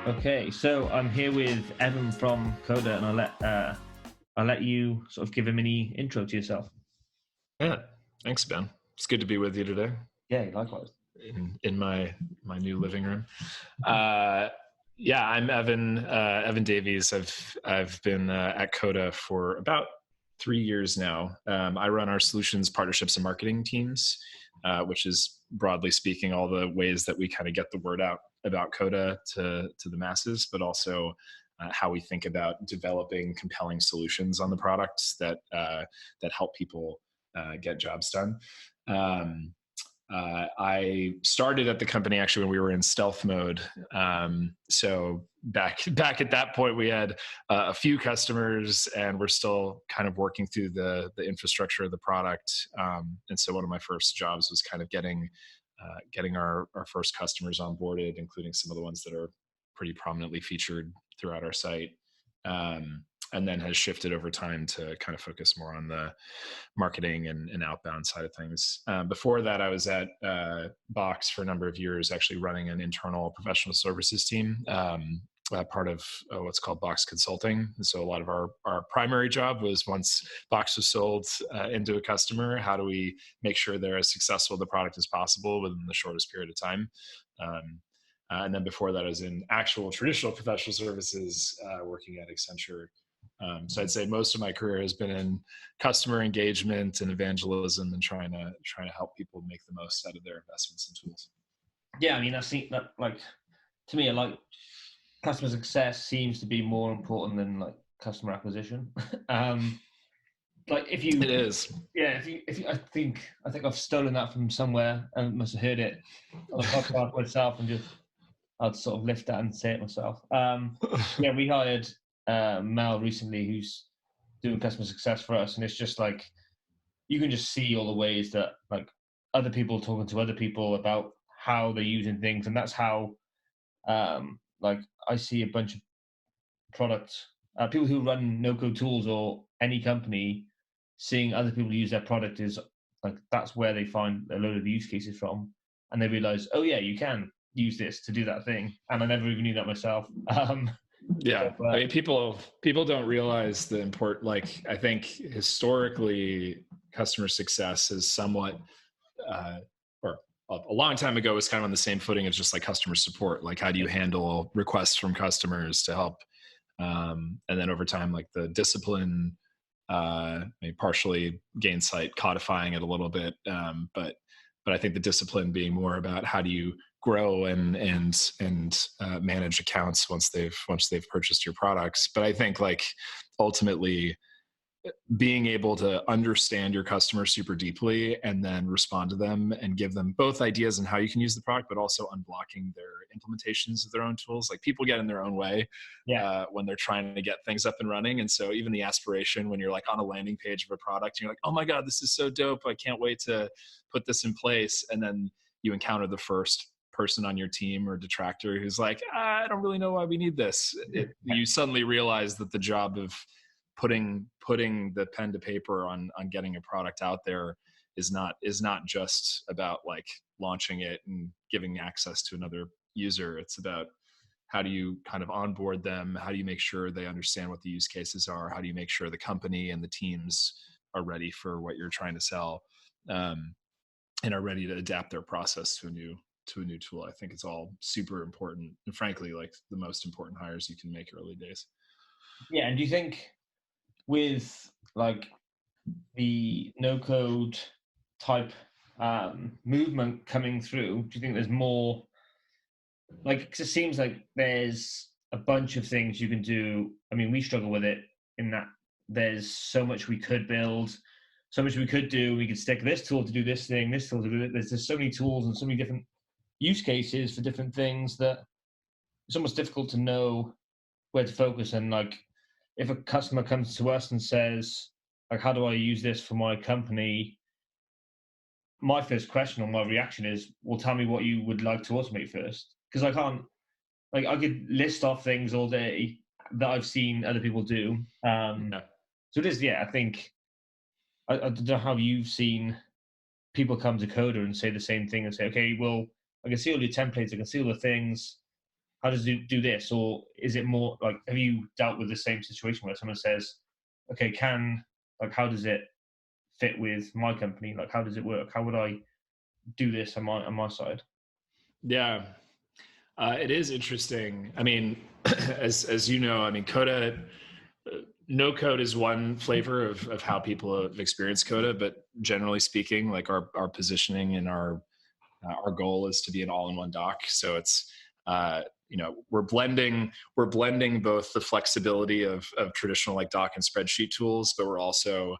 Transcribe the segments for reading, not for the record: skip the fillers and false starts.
Okay, so I'm here with Evan from Coda, and I'll let you sort of give a mini intro to yourself. Yeah, thanks, Ben. It's good to be with you today Yeah, likewise. in my new living room. Uh, yeah, I'm Evan Davies. I've been at Coda for about 3 years now. I run our solutions, partnerships, and marketing teams, which is broadly speaking all the ways that we kind of get the word out about Coda to the masses, but also how we think about developing compelling solutions on the products that help people get jobs done. Um, I started at the company actually when we were in stealth mode. So back at that point, we had a few customers, and we're still kind of working through the infrastructure of the product. And so one of my first jobs was kind of getting our first customers onboarded, including some of the ones that are pretty prominently featured throughout our site. And then has shifted over time to kind of focus more on the marketing and outbound side of things. Before that, I was at Box for a number of years, actually running an internal professional services team, part of what's called Box Consulting. And so a lot of our primary job was, once Box was sold into a customer, how do we make sure they're as successful the product as possible within the shortest period of time. And then before that, I was in actual traditional professional services, working at Accenture. So I'd say most of my career has been in customer engagement and evangelism, and trying to help people make the most out of their investments and tools. Yeah, I mean, I see that. Like, to me, like customer success seems to be more important than like customer acquisition. um, like if It you, is. yeah, if you, I think I've stolen that from somewhere and must have heard it on a podcast myself, and just I'd sort of lift that and say it myself. Yeah, we hired Mel recently, who's doing customer success for us, and it's just like you can just see all the ways that like other people talking to other people about how they're using things, and that's how like I see a bunch of products, people who run no code tools or any company, seeing other people use their product is like that's where they find a load of use cases from, and they realize, oh yeah, you can use this to do that thing, and I never even knew that myself. Yeah, So, I mean, people don't realize the import. Like, I think historically, customer success is somewhat, or a long time ago, was kind of on the same footing as just like customer support. Like, how do you handle requests from customers to help? And then over time, like the discipline, maybe partially Gainsight codifying it a little bit, but I think the discipline being more about how do you grow and manage accounts once they've purchased your products. But I think, like, ultimately, being able to understand your customer super deeply and then respond to them and give them both ideas on how you can use the product, but also unblocking their implementations of their own tools. Like, people get in their own way yeah, when they're trying to get things up and running. And so even the aspiration, when you're like on a landing page of a product, you're like, oh my God, this is so dope, I can't wait to put this in place. And then you encounter the first person on your team or detractor who's like, I don't really know why we need this. You suddenly realize that the job of putting the pen to paper on getting a product out there is not just about like launching it and giving access to another user. It's about how do you kind of onboard them, how do you make sure they understand what the use cases are, how do you make sure the company and the teams are ready for what you're trying to sell, and are ready to adapt their process to a new tool. I think it's all super important, and frankly, like, the most important hires you can make early days. yeah. And do you think with like the no code type movement coming through, do you think there's more like, 'cause it seems like there's a bunch of things you can do. I mean, we struggle with it in that there's so much we could build, so much we could do. We could stick this tool to do this thing, this tool to do it. There's just so many tools and so many different use cases for different things that it's almost difficult to know where to focus. And like, if a customer comes to us and says, like, how do I use this for my company? My first question or my reaction is, well, tell me what you would like to automate first. Because I can't, like, I could list off things all day that I've seen other people do. Yeah. So it is, yeah, I think, I don't know how you've seen people come to Coda and say the same thing and say, okay, well, I can see all your templates, I can see all the things. how does it do this? Or is it more like, have you dealt with the same situation where someone says, okay, how does it fit with my company? Like, how does it work? How would I do this on my side? Yeah, it is interesting. I mean, as you know, I mean, Coda No Code is one flavor of how people have experienced Coda, but generally speaking, like our positioning and our goal is to be an all-in-one doc. So it's we're blending both the flexibility of traditional like doc and spreadsheet tools, but we're also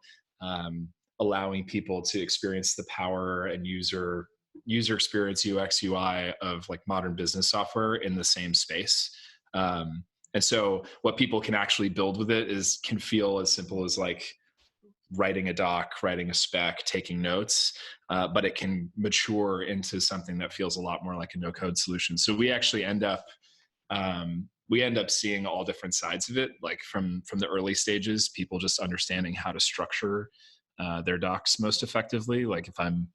allowing people to experience the power and user experience, UX UI of like modern business software in the same space. And so what people can actually build with it can feel as simple as like writing a doc, writing a spec, taking notes, but it can mature into something that feels a lot more like a no-code solution. So we actually end up seeing all different sides of it, like from the early stages, people just understanding how to structure their docs most effectively. Like if I'm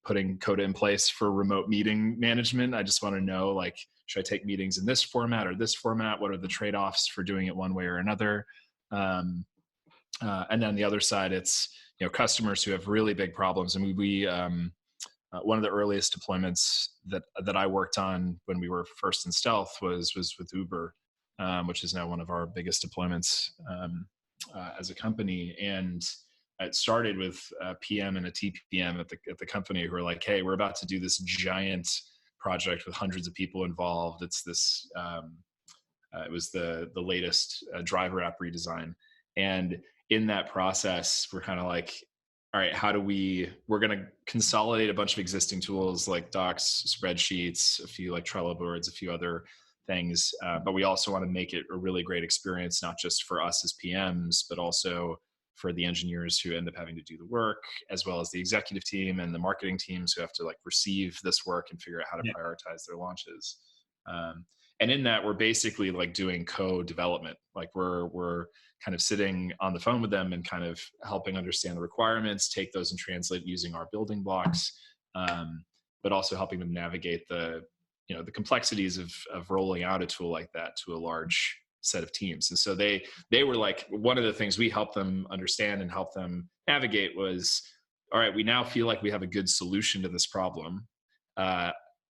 putting Coda in place for remote meeting management, I just want to know, like, should I take meetings in this format or this format? What are the trade-offs for doing it one way or another? And then the other side, it's customers who have really big problems. And we one of the earliest deployments that I worked on when we were first in stealth was with Uber, which is now one of our biggest deployments as a company. And it started with a PM and a TPM at the company who were like, "Hey, we're about to do this giant project with hundreds of people involved. It's this." It was the latest driver app redesign, and in that process, we're kind of like, all right, we're going to consolidate a bunch of existing tools like docs, spreadsheets, a few like Trello boards, a few other things. But we also want to make it a really great experience, not just for us as PMs, but also for the engineers who end up having to do the work, as well as the executive team and the marketing teams who have to like receive this work and figure out how to prioritize their launches. And in that, we're basically like doing co-development. Like we're kind of sitting on the phone with them and kind of helping understand the requirements, take those and translate using our building blocks, but also helping them navigate the complexities of rolling out a tool like that to a large set of teams. And so they were like, one of the things we helped them understand and help them navigate was, all right, we now feel like we have a good solution to this problem.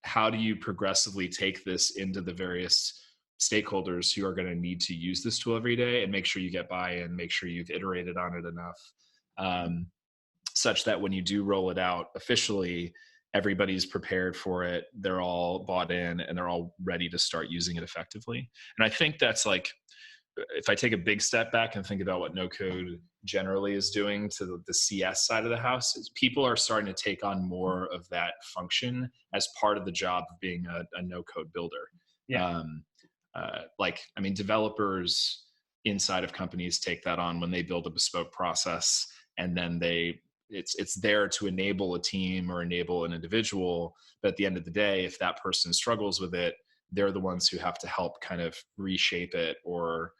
How do you progressively take this into the various stakeholders who are going to need to use this tool every day, and make sure you get buy-in, make sure you've iterated on it enough, such that when you do roll it out officially, everybody's prepared for it, they're all bought in, and they're all ready to start using it effectively. And I think that's like, if I take a big step back and think about what no code generally is doing to the CS side of the house, is people are starting to take on more of that function as part of the job of being a no code builder. Yeah. Developers inside of companies take that on when they build a bespoke process, and then it's there to enable a team or enable an individual. But at the end of the day, if that person struggles with it, they're the ones who have to help kind of reshape it or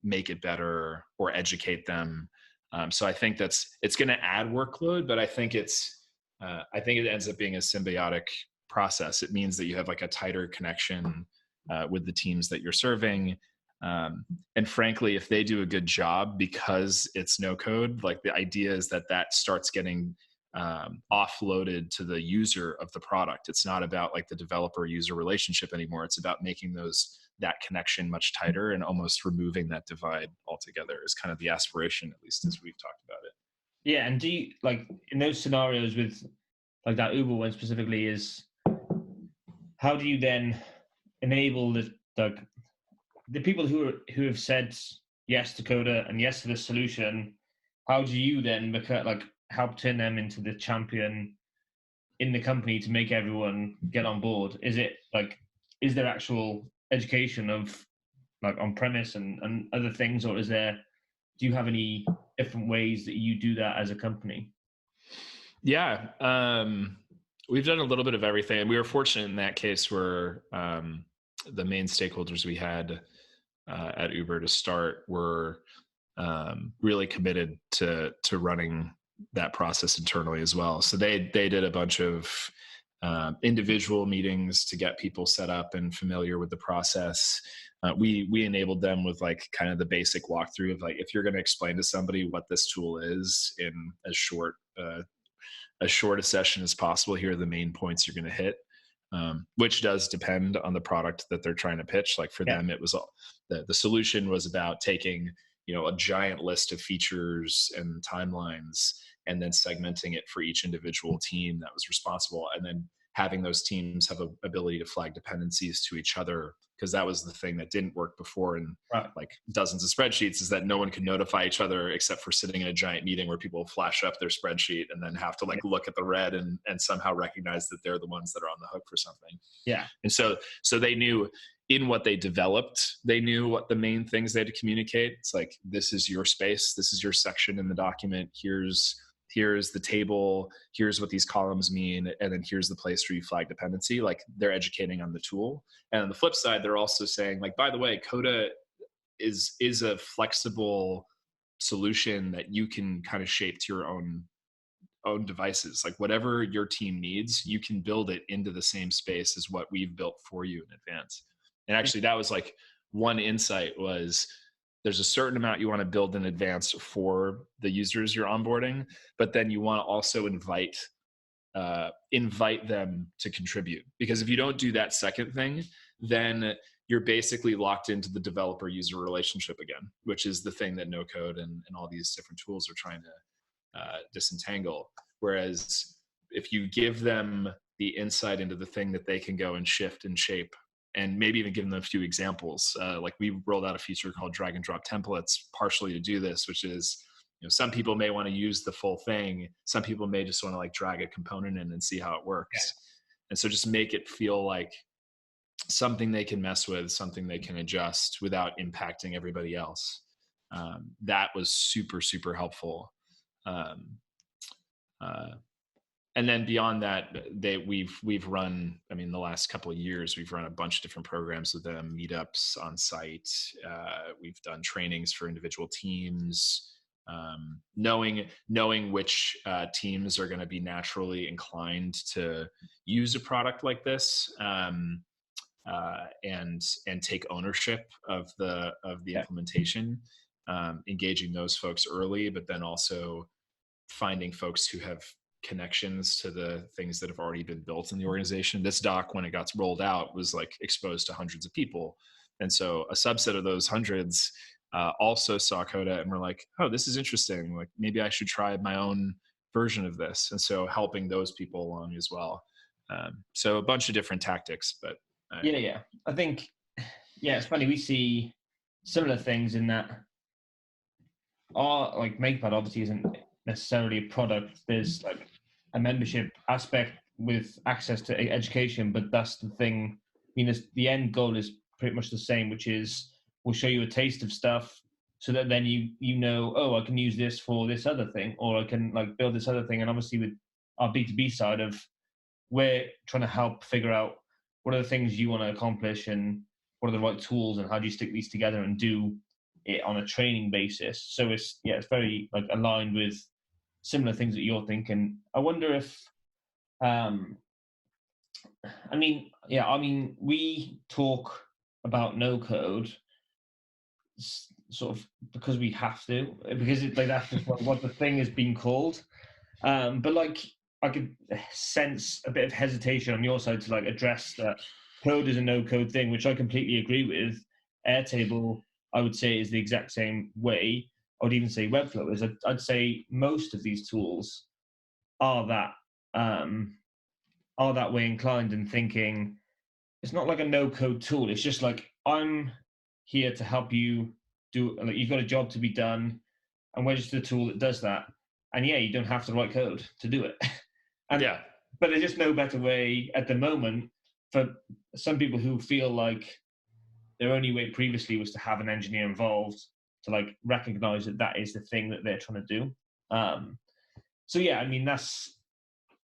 make it better or educate them. So I think it's going to add workload, but I think it ends up being a symbiotic process. It means that you have like a tighter connection with the teams that you're serving. And frankly, if they do a good job, because it's no code, like the idea is that starts getting offloaded to the user of the product. It's not about like the developer user relationship anymore. It's about making that connection much tighter and almost removing that divide altogether is kind of the aspiration, at least as we've talked about it. Yeah. And do you, like, in those scenarios with like that Uber one specifically, is how do you then enable the people who have said yes to Coda and yes to the solution? How do you then help turn them into the champion in the company to make everyone get on board? Is there actual education of like on premise and other things, or do you have any different ways that you do that as a company? Yeah. We've done a little bit of everything. We were fortunate in that case where the main stakeholders we had at Uber to start were really committed to running that process internally as well. So they did a bunch of individual meetings to get people set up and familiar with the process. We enabled them with like kind of the basic walkthrough of like, if you're going to explain to somebody what this tool is in as short a session as possible, here are the main points you're going to hit. Which does depend on the product that they're trying to pitch. Like for them, it was the solution was about taking, a giant list of features and timelines and then segmenting it for each individual team that was responsible, and then having those teams have an ability to flag dependencies to each other, because that was the thing that didn't work before in like dozens of spreadsheets, is that no one could notify each other except for sitting in a giant meeting where people flash up their spreadsheet and then have to like look at the red and somehow recognize that they're the ones that are on the hook for something. Yeah. And so they knew in what they developed, they knew what the main things they had to communicate. It's like, this is your space, this is your section in the document, here's the table, here's what these columns mean, and then here's the place where you flag dependency. Like, they're educating on the tool. And on the flip side, they're also saying, like, by the way, Coda is a flexible solution that you can kind of shape to your own devices. Like, whatever your team needs, you can build it into the same space as what we've built for you in advance. And actually, that was like one insight, was there's a certain amount you want to build in advance for the users you're onboarding, but then you want to also invite them to contribute. Because if you don't do that second thing, then you're basically locked into the developer user relationship again, which is the thing that no code and all these different tools are trying to disentangle. Whereas if you give them the insight into the thing that they can go and shift and shape, and maybe even give them a few examples. Like, we rolled out a feature called drag and drop templates partially to do this, which is, some people may want to use the full thing. Some people may just want to like drag a component in and see how it works. Yeah. And so just make it feel like something they can mess with, something they can adjust without impacting everybody else. That was super, super helpful. And then beyond that, we've run, the last couple of years, we've run a bunch of different programs with them, meetups on site. We've done trainings for individual teams, knowing which teams are going to be naturally inclined to use a product like this, and take ownership of the implementation, engaging those folks early, but then also finding folks who have connections to the things that have already been built in the organization. This doc, when it got rolled out, was like exposed to hundreds of people. And so a subset of those hundreds also saw Coda and were like, oh, this is interesting. Like, maybe I should try my own version of this. And so helping those people along as well. So a bunch of different tactics, but yeah. I think, it's funny. We see similar things in that our like MakePad obviously isn't necessarily a product. There's like a membership aspect with access to education, but that's the thing. The end goal is pretty much the same, which is we'll show you a taste of stuff so that then you know, oh, I can use this for this other thing, or I can like build this other thing. And obviously with our B2B side of, we're trying to help figure out what are the things you want to accomplish and what are the right tools and how do you stick these together and do it on a training basis. So it's very like aligned with similar things that you're thinking. I wonder if, we talk about no code sort of because we have to, because it's like that's just what the thing is being called. But like I could sense a bit of hesitation on your side to like address that code is a no code thing, which I completely agree with. Airtable, I would say, is the exact same way. I would even say Webflow is. I'd say most of these tools are that way inclined and thinking it's not like a no-code tool. It's just like, I'm here to help you do. Like, you've got a job to be done, and we're just a tool that does that. And you don't have to write code to do it. But there's just no better way at the moment for some people who feel like their only way previously was to have an engineer involved to like recognize that is the thing that they're trying to do.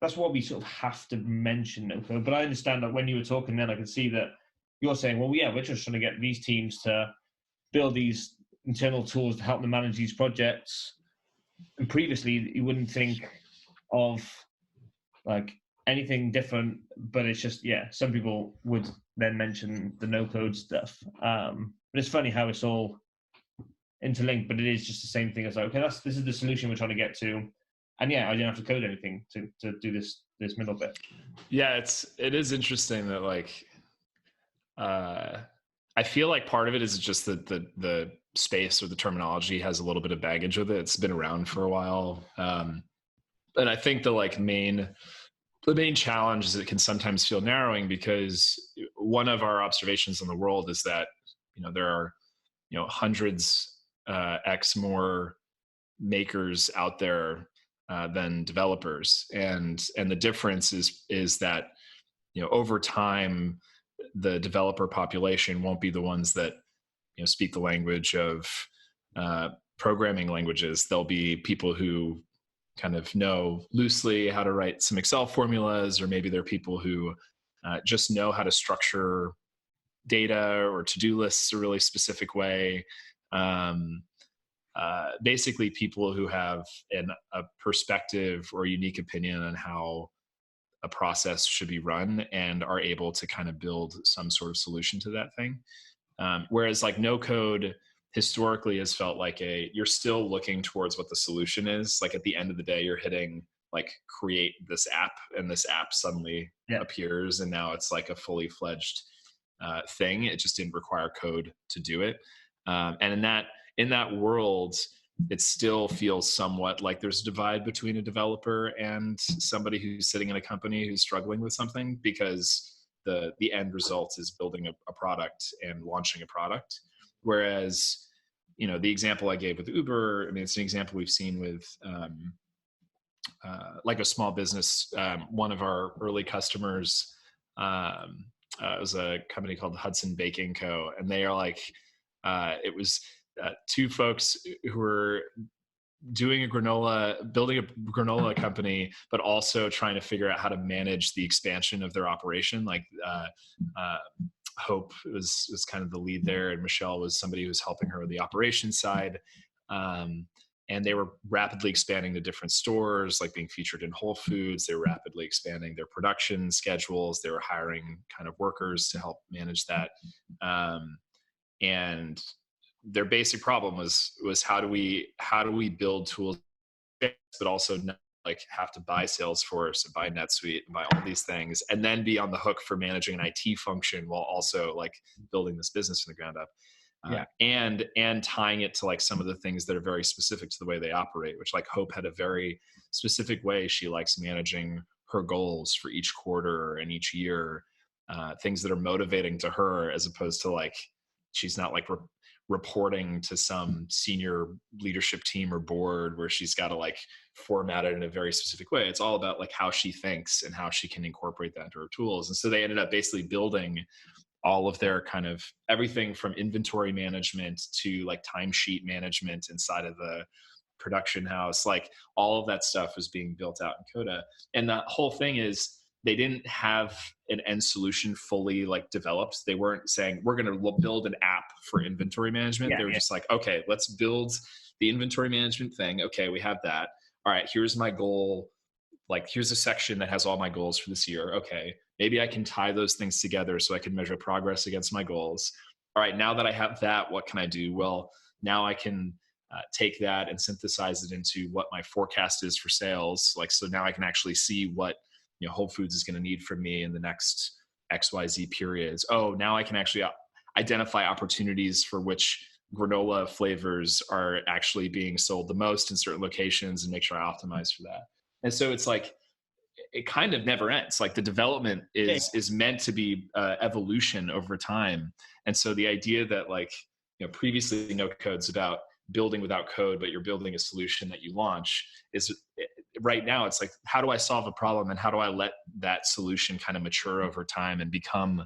That's what we sort of have to mention no code. But I understand that when you were talking then, I could see that you're saying, well, we're just trying to get these teams to build these internal tools to help them manage these projects. And previously you wouldn't think of like anything different, but it's just, some people would then mention the no code stuff. But it's funny how it's all interlinked, but it is just the same thing as like, okay, this is the solution we're trying to get to. And I didn't have to code anything to do this middle bit. Yeah, it is interesting that like I feel like part of it is just that the space or the terminology has a little bit of baggage with it. It's been around for a while. And I think the main challenge is it can sometimes feel narrowing, because one of our observations in the world is that, there are, hundreds X more makers out there than developers. And the difference is that, over time, the developer population won't be the ones that, speak the language of programming languages. There'll be people who kind of know loosely how to write some Excel formulas, or maybe they're people who just know how to structure data or to-do lists a really specific way. Basically people who have a perspective or unique opinion on how a process should be run and are able to kind of build some sort of solution to that thing. Whereas like no code historically has felt like you're still looking towards what the solution is. Like at the end of the day, you're hitting like create this app, and this app suddenly appears, and now it's like a fully fledged thing. It just didn't require code to do it. And in that world, it still feels somewhat like there's a divide between a developer and somebody who's sitting in a company who's struggling with something, because the end result is building a product and launching a product. Whereas, the example I gave with Uber, I mean, it's an example we've seen with like a small business. One of our early customers was a company called Hudson Baking Co. And they are like, it was two folks who were building a granola company, but also trying to figure out how to manage the expansion of their operation. Like Hope was kind of the lead there, and Michelle was somebody who was helping her with the operations side. And they were rapidly expanding to different stores, like being featured in Whole Foods. They were rapidly expanding their production schedules. They were hiring kind of workers to help manage that. And their basic problem was how do we build tools, but also not like have to buy Salesforce and buy NetSuite and buy all these things, and then be on the hook for managing an IT function while also like building this business from the ground up. And tying it to like some of the things that are very specific to the way they operate, which like Hope had a very specific way she likes managing her goals for each quarter and each year, things that are motivating to her, as opposed to like, she's not like reporting to some senior leadership team or board where she's got to like format it in a very specific way. It's all about like how she thinks and how she can incorporate that into her tools. And so they ended up basically building all of their kind of everything from inventory management to like timesheet management inside of the production house. Like all of that stuff was being built out in Coda. And the whole thing is, they didn't have an end solution fully like developed. They weren't saying we're going to build an app for inventory management. They were just like, okay, let's build the inventory management thing. Okay, we have that. All right, here's my goal. Like, here's a section that has all my goals for this year. Okay, maybe I can tie those things together so I can measure progress against my goals. All right, now that I have that, what can I do? Well, now I can take that and synthesize it into what my forecast is for sales. Like, so now I can actually see what Whole Foods is going to need from me in the next XYZ periods. Oh, now I can actually identify opportunities for which granola flavors are actually being sold the most in certain locations and make sure I optimize for that. And so it's like, it kind of never ends. Like the development is meant to be evolution over time. And so the idea that like, previously no code's about building without code, but you're building a solution that you launch, is right now it's like, how do I solve a problem and how do I let that solution kind of mature over time and become,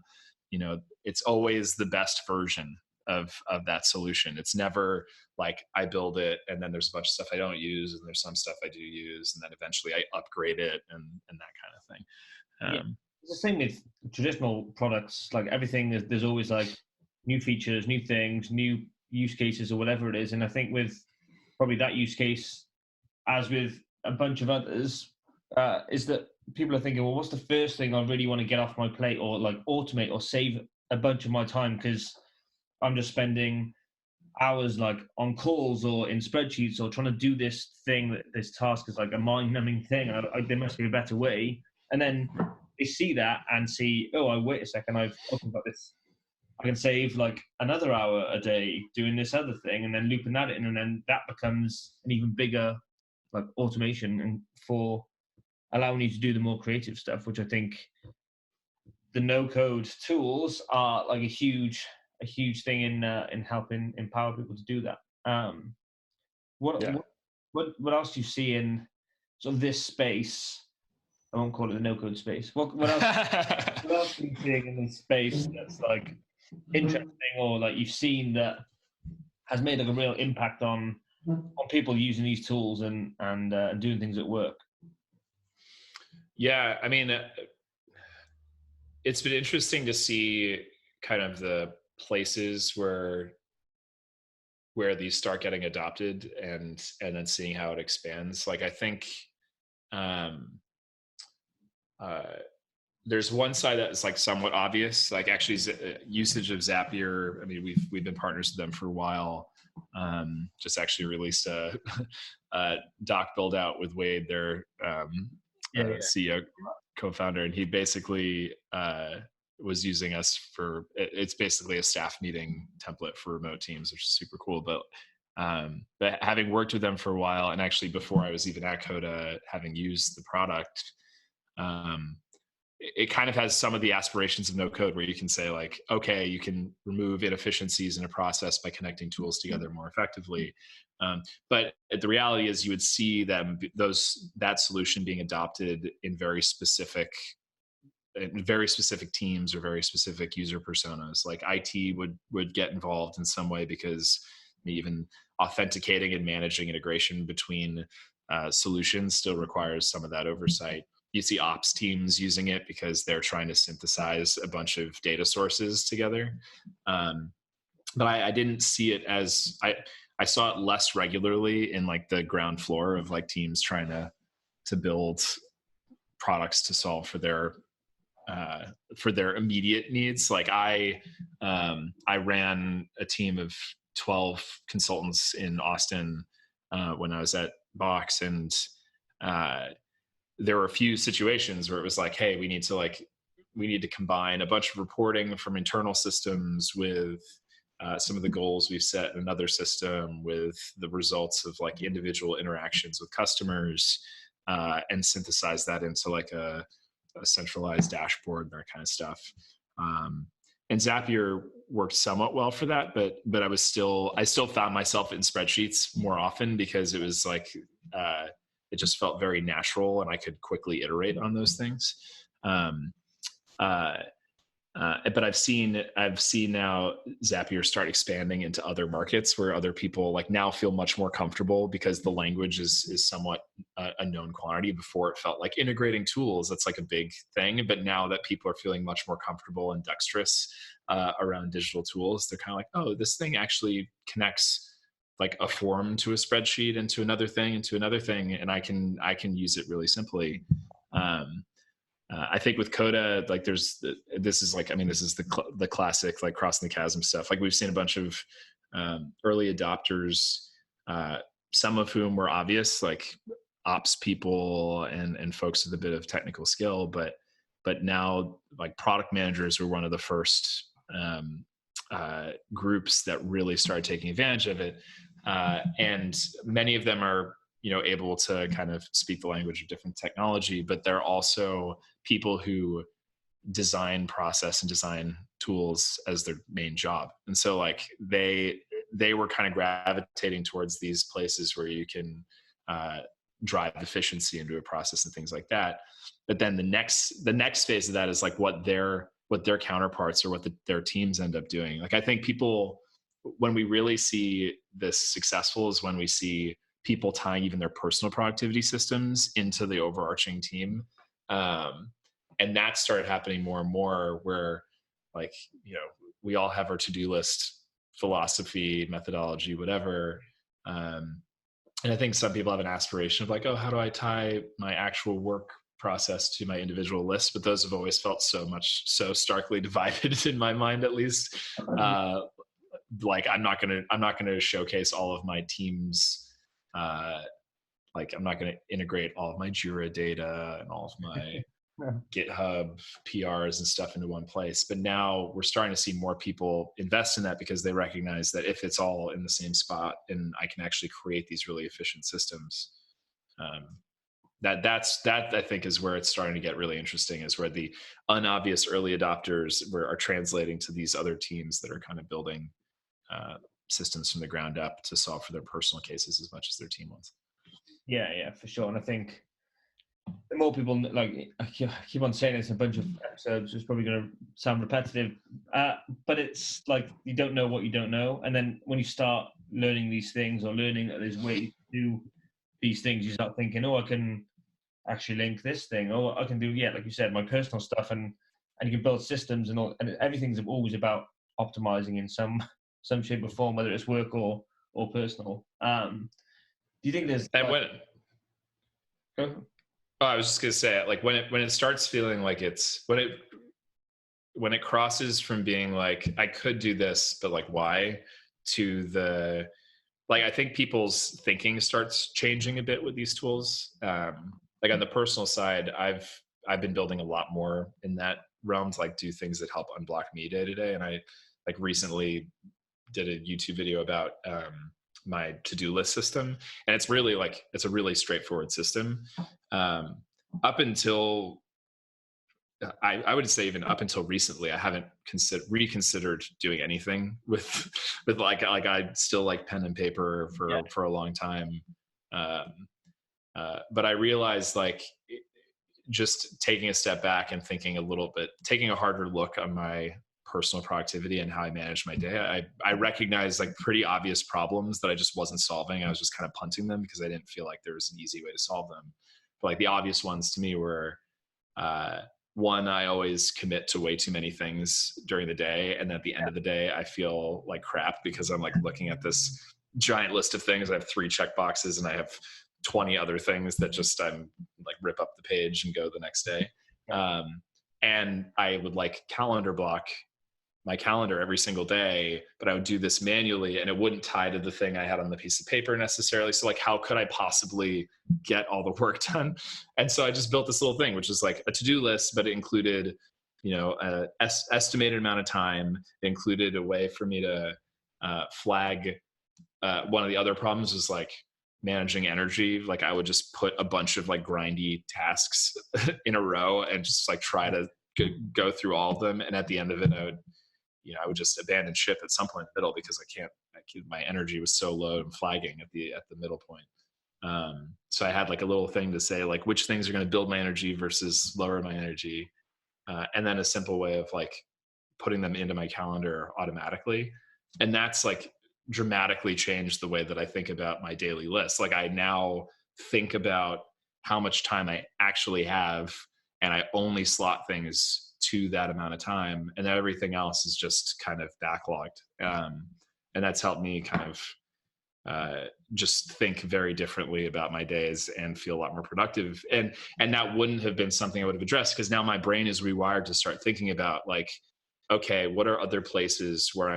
it's always the best version of that solution. It's never like I build it and then there's a bunch of stuff I don't use and there's some stuff I do use and then eventually I upgrade it and that kind of thing. It's the same with traditional products. Like everything, there's always like new features, new things, new use cases or whatever it is. And I think with probably that use case, as with a bunch of others, is that people are thinking, well, what's the first thing I really want to get off my plate, or like automate or save a bunch of my time, because I'm just spending hours like on calls or in spreadsheets or trying to do this thing, that this task is like a mind-numbing thing. There must be a better way. And then they see that and see, oh, I wait a second, I've got this. I can save like another hour a day doing this other thing, and then looping that in, and then that becomes an even bigger like automation and for allowing you to do the more creative stuff, which I think the no-code tools are like a huge thing in helping empower people to do that. What Yeah. what what else do you see in sort of this space? I won't call it the no-code space. What else? What else are you seeing in this space that's like interesting, or like you've seen that has made like a real impact on people using these tools and doing things at work? Yeah, I mean, it's been interesting to see kind of the places where these start getting adopted, and then seeing how it expands. Like I think um, uh, there's one side that is like somewhat obvious, like actually usage of Zapier. I mean, we've been partners with them for a while. Just actually released a doc build out with Wade, their Yeah, CEO, co-founder, and he basically was using us for, it's basically a staff meeting template for remote teams, which is super cool. But having worked with them for a while, and actually before I was even at Coda, having used the product, it kind of has some of the aspirations of no code, where you can say like, okay, you can remove inefficiencies in a process by connecting tools together more effectively. But the reality is you would see that solution being adopted in very specific teams or very specific user personas. Like IT would get involved in some way, because even authenticating and managing integration between solutions still requires some of that oversight. You see ops teams using it because they're trying to synthesize a bunch of data sources together. But I didn't see it as, I saw it less regularly in like the ground floor of like teams trying to build products to solve for their immediate needs. Like I ran a team of 12 consultants in Austin when I was at Box, and there were a few situations where it was like, hey, we need to combine a bunch of reporting from internal systems with some of the goals we've set in another system, with the results of like individual interactions with customers, and synthesize that into like a centralized dashboard and that kind of stuff. And Zapier worked somewhat well for that, but I still found myself in spreadsheets more often, because it was like it just felt very natural, and I could quickly iterate on those things. But I've seen now Zapier start expanding into other markets, where other people like now feel much more comfortable, because the language is somewhat a known quantity. Before it felt like integrating tools, that's like a big thing. But now that people are feeling much more comfortable and dexterous around digital tools, they're kind of like, oh, this thing actually connects like a form to a spreadsheet, into another thing, and I can use it really simply. I think with Coda, like this is the classic like crossing the chasm stuff. Like we've seen a bunch of early adopters, some of whom were obvious, like ops people and folks with a bit of technical skill, but now like product managers were one of the first groups that really started taking advantage of it, and many of them are able to kind of speak the language of different technology, but they're also people who design process and design tools as their main job. And so like they were kind of gravitating towards these places where you can drive efficiency into a process and things like that. But then the next phase of that is like what their counterparts or what their teams end up doing. Like I think people, when we really see this successful, is when we see people tying even their personal productivity systems into the overarching team. And that started happening more and more, where like, we all have our to-do list philosophy, methodology, whatever. And I think some people have an aspiration of like, oh, how do I tie my actual work process to my individual lists, but those have always felt so starkly divided in my mind, at least. Like I'm not gonna showcase all of my teams. Like I'm not gonna integrate all of my Jira data and all of my GitHub PRs and stuff into one place. But now we're starting to see more people invest in that because they recognize that if it's all in the same spot and I can actually create these really efficient systems, that I think is where it's starting to get really interesting, is where the unobvious early adopters are translating to these other teams that are kind of building systems from the ground up to solve for their personal cases as much as their team ones. Yeah, for sure. And I think the more people, like, I keep on saying this in a bunch of episodes, it's probably going to sound repetitive, but it's like you don't know what you don't know. And then when you start learning these things, or learning that there's ways to do these things, you start thinking, oh, I can actually link this thing, or I can do, like you said, my personal stuff, and you can build systems and all, and everything's always about optimizing in some shape or form, whether it's work or personal. Do you think there's I was just gonna say, like, when it starts feeling like it's when it crosses from being like I could do this, but like why, to the like I think people's thinking starts changing a bit with these tools. Like on the personal side, I've been building a lot more in that realm to like do things that help unblock me day to day. And I like recently did a YouTube video about my to-do list system, and it's really like it's a really straightforward system. Up until I would say even up until recently, I haven't reconsidered doing anything with like I still like pen and paper for a long time. But I realized like just taking a step back and thinking a little bit, taking a harder look on my personal productivity and how I manage my day. I recognized like pretty obvious problems that I just wasn't solving. I was just kind of punting them because I didn't feel like there was an easy way to solve them. But like the obvious ones to me were, one, I always commit to way too many things during the day. And at the end of the day, I feel like crap because I'm like looking at this giant list of things. I have 3 check boxes and I have 20 other things that just I'm like rip up the page and go the next day. And I would like calendar block my calendar every single day, but I would do this manually and it wouldn't tie to the thing I had on the piece of paper necessarily. So like, how could I possibly get all the work done? And so I just built this little thing, which is like a to-do list, but it included, an estimated amount of time. It included a way for me to flag. One of the other problems was like managing energy. Like I would just put a bunch of like grindy tasks in a row and just like try to go through all of them. And at the end of it, I would just abandon ship at some point in the middle because my energy was so low and flagging at the middle point. So I had like a little thing to say like which things are going to build my energy versus lower my energy. And then a simple way of like putting them into my calendar automatically. And that's like dramatically changed the way that I think about my daily list. Like I now think about how much time I actually have, and I only slot things to that amount of time, and then everything else is just kind of backlogged. And that's helped me kind of just think very differently about my days and feel a lot more productive. And that wouldn't have been something I would have addressed because now my brain is rewired to start thinking about like, okay, what are other places where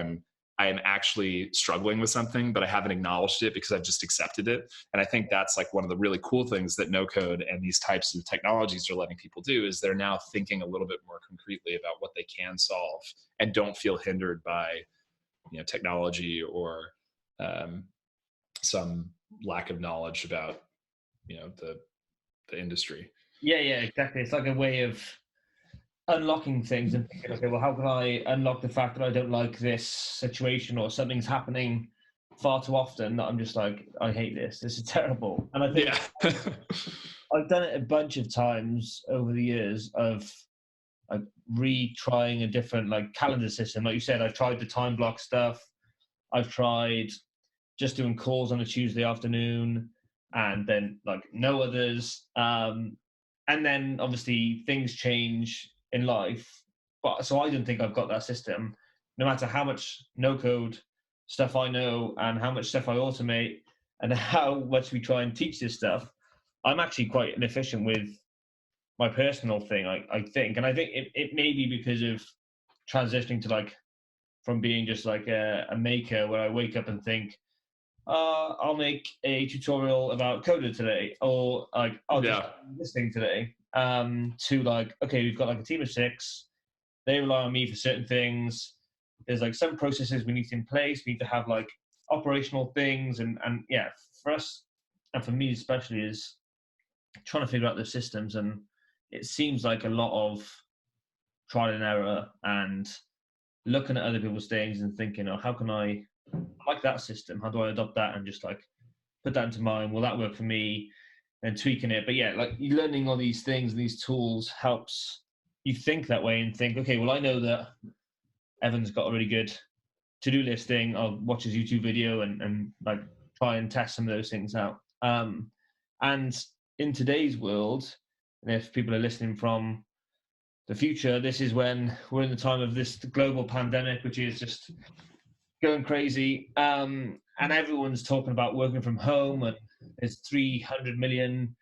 I am actually struggling with something, but I haven't acknowledged it because I've just accepted it. And I think that's like one of the really cool things that no code and these types of technologies are letting people do is they're now thinking a little bit more concretely about what they can solve and don't feel hindered by, technology or some lack of knowledge about, the industry. Yeah, exactly. It's like a way of unlocking things and thinking, okay, well, how can I unlock the fact that I don't like this situation or something's happening far too often that I'm just like, I hate this. This is terrible. And I think I've done it a bunch of times over the years of like retrying a different like calendar system. Like you said, I've tried the time block stuff. I've tried just doing calls on a Tuesday afternoon and then like no others. And then obviously things change in life, but so I don't think I've got that system. No matter how much no code stuff I know and how much stuff I automate and how much we try and teach this stuff, I'm actually quite inefficient with my personal thing. I think, and I think it may be because of transitioning to like from being just like a maker, where I wake up and think, I'll make a tutorial about Coda today, or like I'll just Yeah. do this thing today. To like, okay, we've got like a team of 6. They rely on me for certain things. There's like some processes we need in place. We need to have like operational things, and yeah, for us and for me especially is trying to figure out the systems, and it seems like a lot of trial and error and looking at other people's things and thinking, oh, how can I like that system? How do I adopt that and just like put that into mine? Will that work for me? And tweaking it. But yeah, like learning all these things and these tools helps you think that way and think, okay, well, I know that Evan's got a really good to-do listing. I'll watch his YouTube video and like try and test some of those things out. And in today's world, and if people are listening from the future, this is when we're in the time of this global pandemic, which is just going crazy. And everyone's talking about working from home, and there's 300 million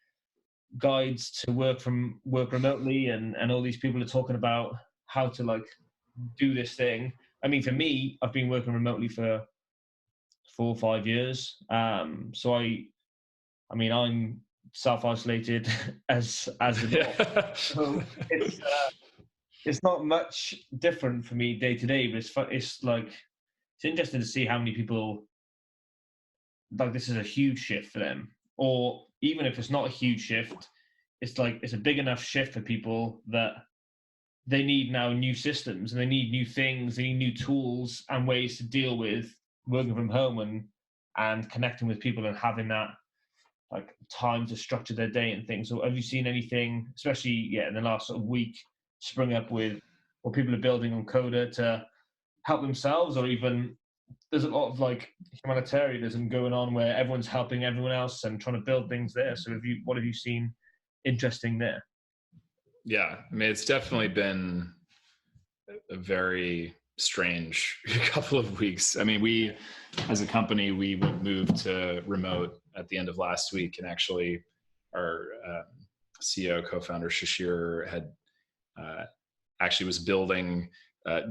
guides to work remotely, and all these people are talking about how to like do this thing. I mean, for me, I've been working remotely for 4 or 5 years. So I mean, I'm self-isolated as the norm. So it's not much different for me day to day, but it's like it's interesting to see how many people like this is a huge shift for them, or even if it's not a huge shift, it's like it's a big enough shift for people that they need now new systems and they need new things, they need new tools and ways to deal with working from home and connecting with people and having that like time to structure their day and things. So have you seen anything, especially in the last sort of week, spring up with what people are building on Coda to help themselves, or even there's a lot of like humanitarianism going on where everyone's helping everyone else and trying to build things there. So what have you seen interesting there? Yeah, I mean, it's definitely been a very strange couple of weeks. I mean, we, as a company, we moved to remote at the end of last week, and actually, our CEO, co-founder Shashir had actually was building,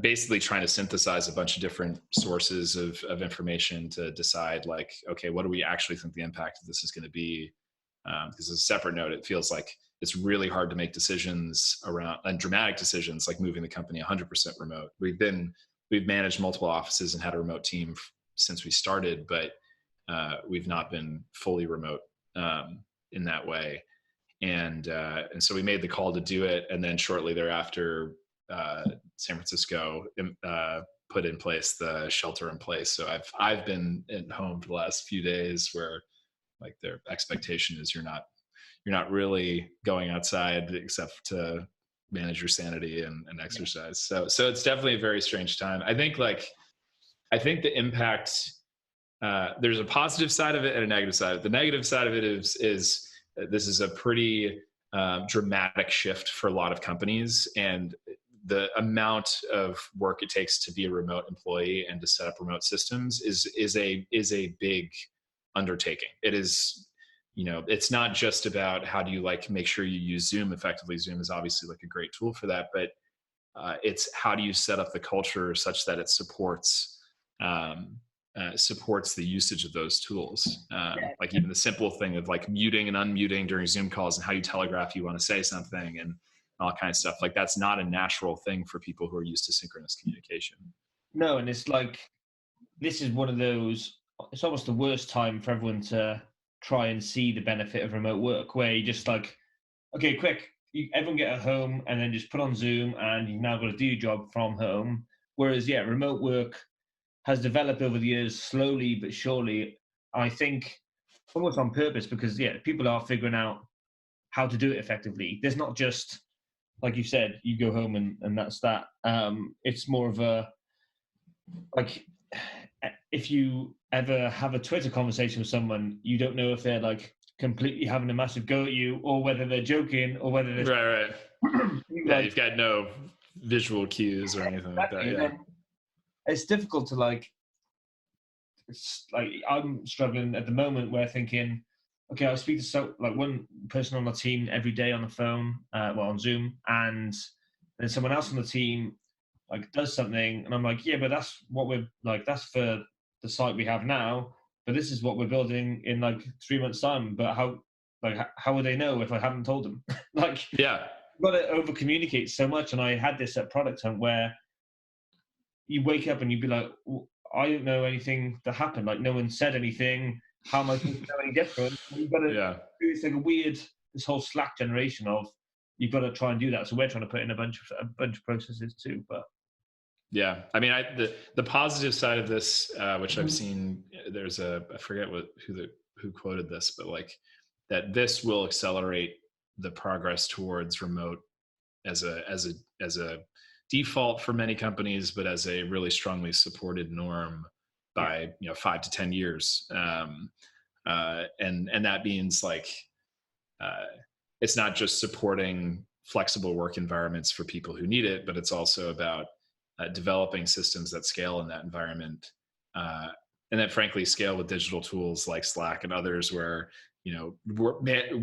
basically trying to synthesize a bunch of different sources of information to decide, like, okay, what do we actually think the impact of this is going to be? Because as a separate note, it feels like it's really hard to make decisions around and dramatic decisions like moving the company 100% remote. We've managed multiple offices and had a remote team since we started, but we've not been fully remote in that way. And so we made the call to do it, and then shortly thereafter, San Francisco put in place the shelter in place. So I've been at home for the last few days, where like their expectation is you're not really going outside except to manage your sanity and exercise. So it's definitely a very strange time. I think the impact, there's a positive side of it and a negative side of it. The negative side of it is this is a pretty dramatic shift for a lot of companies, and the amount of work it takes to be a remote employee and to set up remote systems is a big undertaking. It is, it's not just about how do you like make sure you use Zoom effectively. Zoom is obviously like a great tool for that, but it's how do you set up the culture such that it supports the usage of those tools. Like even the simple thing of like muting and unmuting during Zoom calls and how you telegraph you want to say something and all kind of stuff. Like that's not a natural thing for people who are used to synchronous communication. No, and it's like this is one of those. It's almost the worst time for everyone to try and see the benefit of remote work, where you just like, okay, quick, everyone get at home and then just put on Zoom, and you've now got to do your job from home. Whereas, remote work has developed over the years slowly but surely. I think almost on purpose, because people are figuring out how to do it effectively. There's not just like you said, you go home and that's that. It's more of a like if you ever have a Twitter conversation with someone, you don't know if they're like completely having a massive go at you or whether they're joking or whether they're right. You've got no visual cues or anything like that. Yeah. It's difficult to like. It's like I'm struggling at the moment where thinking, okay, I speak to like one person on the team every day on the phone, on Zoom, and then someone else on the team like does something, and I'm like, yeah, but that's what we're like. That's for the site we have now, but this is what we're building in like 3 months time. But how would they know if I haven't told them? Like, Yeah. you've got to over communicate so much. And I had this at Product Hunt where you wake up and you'd be like, I don't know anything that happened. Like, no one said anything. How am I supposed to know any different? You've got to. Yeah. It's like a weird this whole Slack generation of you've got to try and do that. So we're trying to put in a bunch of processes too. But Yeah, I mean, the positive side of this, which I've seen, there's I forget who quoted this, but like that this will accelerate the progress towards remote as a default for many companies, but as a really strongly supported norm by 5 to 10 years, and that means like it's not just supporting flexible work environments for people who need it, but it's also about developing systems that scale in that environment, and that frankly scale with digital tools like Slack and others where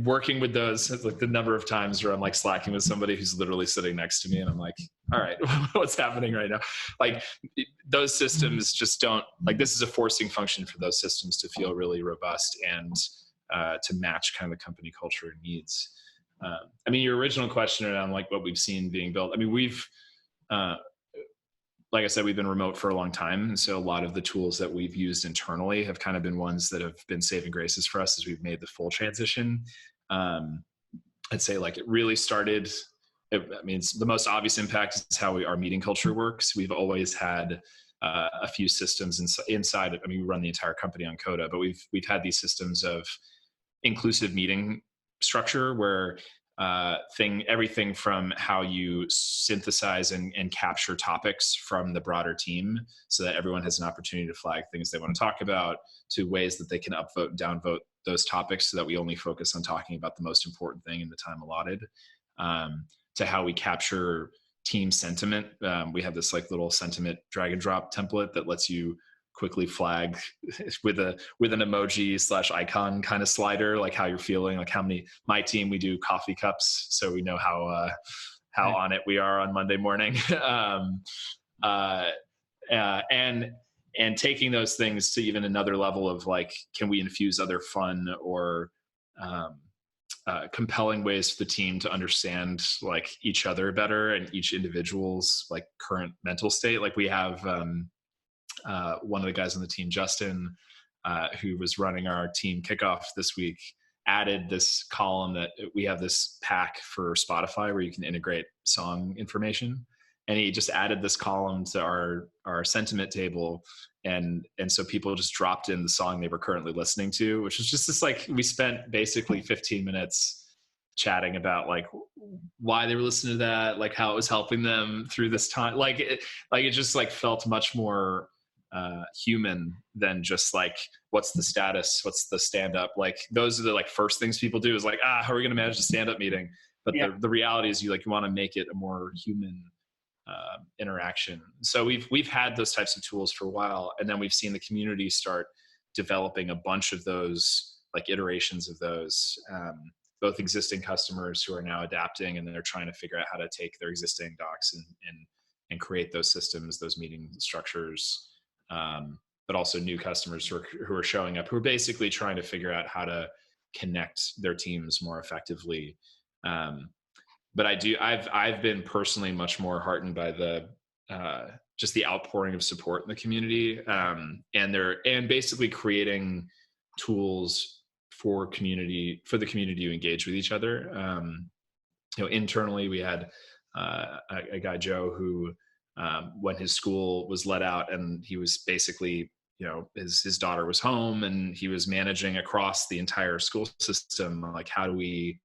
working with those, like the number of times where I'm like slacking with somebody who's literally sitting next to me and I'm like, all right, what's happening right now? Like those systems just don't, like, this is a forcing function for those systems to feel really robust and to match kind of the company culture and needs. I mean, your original question around like what we've seen being built, I mean, we've like I said, we've been remote for a long time. And so a lot of the tools that we've used internally have kind of been ones that have been saving graces for us as we've made the full transition. I'd say like it really started, I mean, it's the most obvious impact is how our meeting culture works. We've always had a few systems inside. I mean, we run the entire company on Coda, but we've had these systems of inclusive meeting structure where everything from how you synthesize and capture topics from the broader team so that everyone has an opportunity to flag things they want to talk about, to ways that they can upvote and downvote those topics so that we only focus on talking about the most important thing in the time allotted, to how we capture team sentiment. We have this like little sentiment drag and drop template that lets you quickly flag with an emoji / icon kind of slider, like how you're feeling, like my team, we do coffee cups. So we know how on it we are on Monday morning. And taking those things to even another level of like, can we infuse other fun or compelling ways for the team to understand like each other better and each individual's like current mental state. Like we have, one of the guys on the team, Justin, who was running our team kickoff this week, added this column that we have this pack for Spotify where you can integrate song information. And he just added this column to our sentiment table. And so people just dropped in the song they were currently listening to, which was just this, like, we spent basically 15 minutes chatting about like why they were listening to that, like how it was helping them through this time. Like it just like felt much more human than just like, what's the status, what's the stand up, like those are the like first things people do is like, how are we going to manage the stand up meeting? But the reality is you want to make it a more human interaction. So we've had those types of tools for a while, and then we've seen the community start developing a bunch of those like iterations of those, both existing customers who are now adapting and they're trying to figure out how to take their existing docs and create those systems, those meeting structures, but also new customers who are showing up, who are basically trying to figure out how to connect their teams more effectively. But I've been personally much more heartened by the just the outpouring of support in the community, and basically creating tools for the community to engage with each other. Internally we had a guy, Joe, who when his school was let out and he was basically, his daughter was home and he was managing across the entire school system, like how do we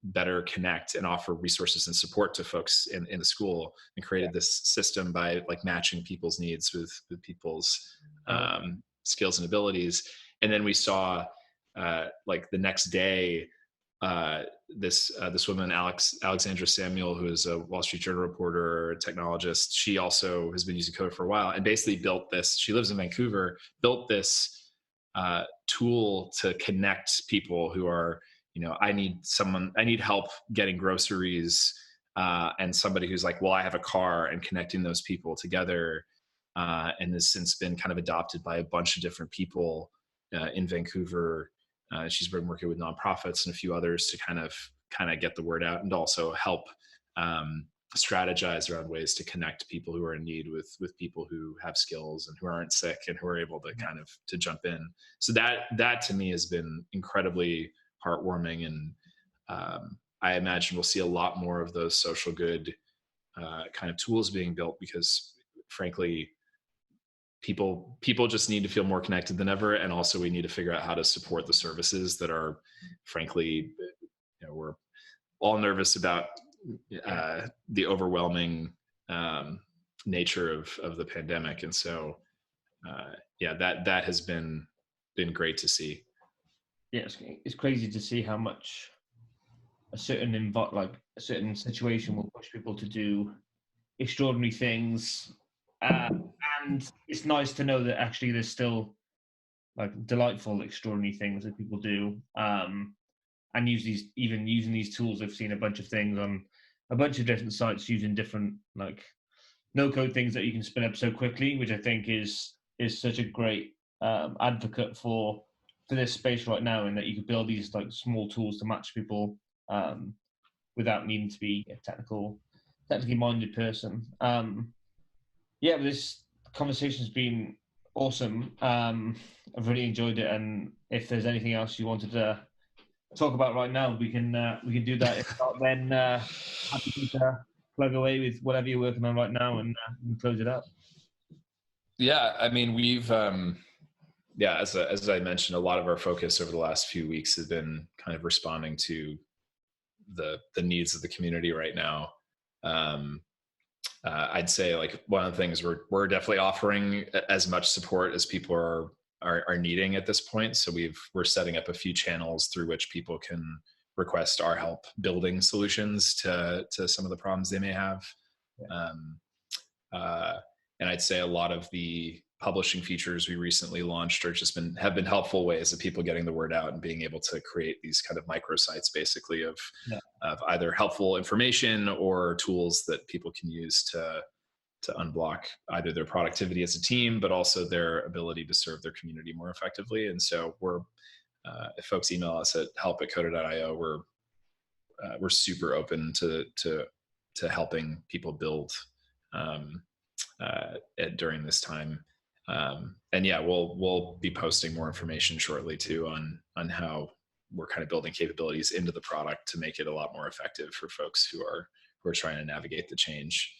better connect and offer resources and support to folks in the school, and created this system by like matching people's needs with people's skills and abilities. And then we saw like the next day, this woman, Alexandra Samuel, who is a Wall Street Journal reporter, a technologist, she also has been using Coda for a while and basically built this. She lives in Vancouver, built this tool to connect people who are, I need help getting groceries, and somebody who's like, well, I have a car, and connecting those people together, and has since been kind of adopted by a bunch of different people in Vancouver. She's been working with nonprofits and a few others to kind of get the word out, and also help strategize around ways to connect people who are in need with people who have skills and who aren't sick and who are able to kind of to jump in. So that to me has been incredibly heartwarming, and I imagine we'll see a lot more of those social good kind of tools being built, because frankly, people just need to feel more connected than ever, and also we need to figure out how to support the services that are, frankly, we're all nervous about the overwhelming nature of the pandemic, and so that has been great to see. Yeah, it's crazy to see how much a certain situation will push people to do extraordinary things, and it's nice to know that actually there's still like delightful, extraordinary things that people do, and using these tools. I've seen a bunch of things on a bunch of different sites using different like no-code things that you can spin up so quickly, which I think is such a great advocate for this space right now, in that you can build these like small tools to match people without needing to be a technically minded person. But this conversation's been awesome. I've really enjoyed it, and if there's anything else you wanted to talk about right now, we can do that. If not, then happy to plug away with whatever you're working on right now, and close it out. Yeah, I mean, we've as I mentioned, a lot of our focus over the last few weeks has been kind of responding to the needs of the community right now. I'd say like one of the things we're definitely offering as much support as people are needing at this point. So we're setting up a few channels through which people can request our help building solutions to some of the problems they may have. And I'd say a lot of the publishing features we recently launched have been helpful ways of people getting the word out and being able to create these kind of microsites, basically of either helpful information or tools that people can use to unblock either their productivity as a team, but also their ability to serve their community more effectively. And so if folks email us at help@coda.io, we're super open to helping people build during this time. And we'll be posting more information shortly too on how we're kind of building capabilities into the product to make it a lot more effective for folks who are trying to navigate the change.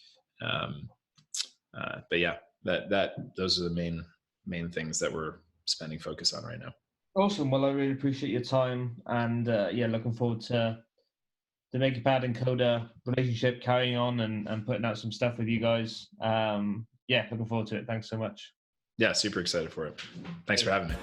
But yeah, those are the main things that we're spending focus on right now. Awesome. Well, I really appreciate your time, and looking forward to the MakerPad and Coda relationship carrying on and putting out some stuff with you guys. Looking forward to it. Thanks so much. Yeah, super excited for it. Thanks for having me.